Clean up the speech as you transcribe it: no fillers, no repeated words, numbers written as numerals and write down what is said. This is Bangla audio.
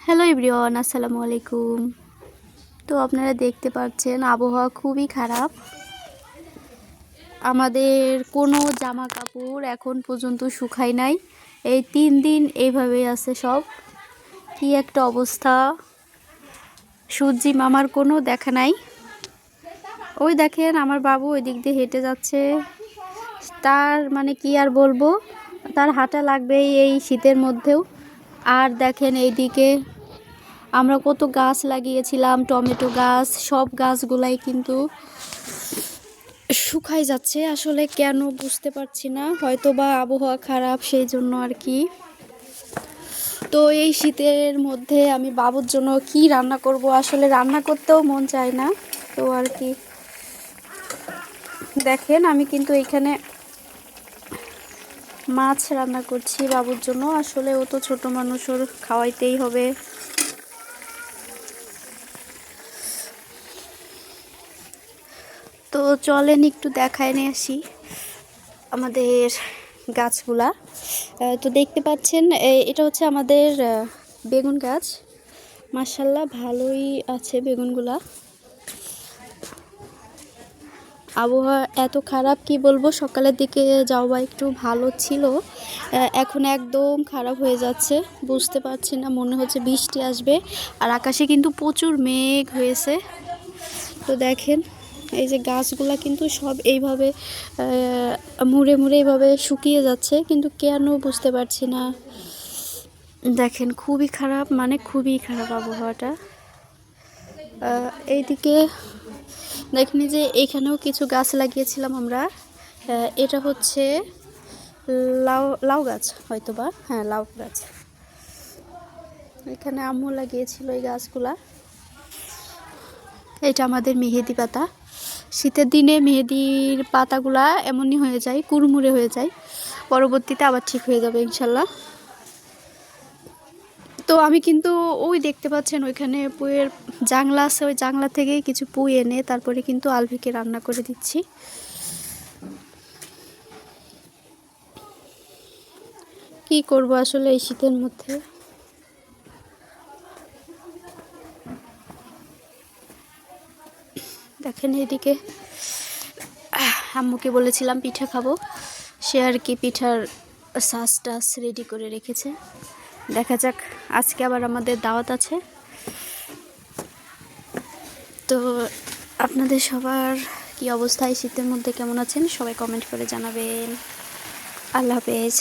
হ্যালো এভরিওয়ান, আসসালামু আলাইকুম। তো আপনারা দেখতে পাচ্ছেন আবহাওয়া খুবই খারাপ। আমাদের কোনো জামা কাপড় এখন পর্যন্ত শুকায় নাই। এই 3 দিন এইভাবেই আছে সব। কি একটা অবস্থা, সূর্যি মামার কোনো দেখা নাই। ওই দেখেন আমার বাবু ওই দিক দিয়ে হেঁটে যাচ্ছে। তার মানে কি আর বলবো, তার হাঁটা লাগবেই এই শীতের মধ্যেও। আর দেখেন এইদিকে আমরা কত গাছ লাগিয়েছিলাম, টমেটো গাছ, সব গাছগুলাই কিন্তু শুকাই যাচ্ছে। আসলে কেন বুঝতে পারছি না, হয়তো বা আবহাওয়া খারাপ সেই জন্য আর কি। তো এই শীতের মধ্যে আমি বাবুর জন্য কি রান্না করব, আসলে রান্না করতেও মন চায় না। তো আর কি দেখেন আমি কিন্তু এখানে মাছ রান্না করছি বাবুর জন্য। আসলে ও তো ছোট মানুষ, ওর খাওয়াইতেই হবে। তো চলেন একটু দেখায় নিয়ে আসি আমাদের গাছগুলা। তো দেখতে পাচ্ছেন এটা হচ্ছে আমাদের বেগুন গাছ। মাশাআল্লাহ ভালোই আছে বেগুনগুলা। আবহাওয়া এত খারাপ কি বলবো, সকালের দিকে যাওয়া একটু ভালো ছিল, এখন একদম খারাপ হয়ে যাচ্ছে। বুঝতে পারছি না, মনে হচ্ছে বৃষ্টি আসবে। আর আকাশে কিন্তু প্রচুর মেঘ হয়েছে। তো দেখেন এই যে গাছগুলা কিন্তু সব এইভাবে মুড়ে মুড়ে এইভাবে শুকিয়ে যাচ্ছে, কিন্তু কেন বুঝতে পারছি না। দেখেন খুবই খারাপ, মানে খুবই খারাপ আবহাওয়াটা। এইদিকে দেখেন যে এখানেও কিছু গাছ লাগিয়েছিলাম আমরা। এটা হচ্ছে লাউ লাউ গাছ, হয়তো বা হ্যাঁ লাউ গাছ। এখানে আম্মু লাগিয়েছিল এই গাছগুলা। এটা আমাদের মেহেদি পাতা। শীতের দিনে মেহেদির পাতাগুলা এমনই হয়ে যায়, কুড়মুড়ে হয়ে যায়, পরবর্তীতে আবার ঠিক হয়ে যাবে ইনশাল্লাহ। তো আমি কিন্তু ওই দেখতে পাচ্ছেন ওইখানে পুঁইয়ের জাংলা আছে, ওই জাংলা থেকেই কিছু পুঁই এনে তারপরে কিন্তু আলভিকে রান্না করে দিচ্ছি। কি করব আসলে এই শীতের মধ্যে। দেখেন এদিকে আম্মুকে বলেছিলাম পিঠা খাবো, সে আর কি পিঠার সাজ টাস রেডি করে রেখেছে। দেখা যাক, আজকে আবার আমাদের দাওয়াত আছে। তো আপনাদের সবার কি অবস্থা, এই শীতের মধ্যে কেমন আছেন সবাই কমেন্ট করে জানাবেন। আল্লাহ হাফেজ।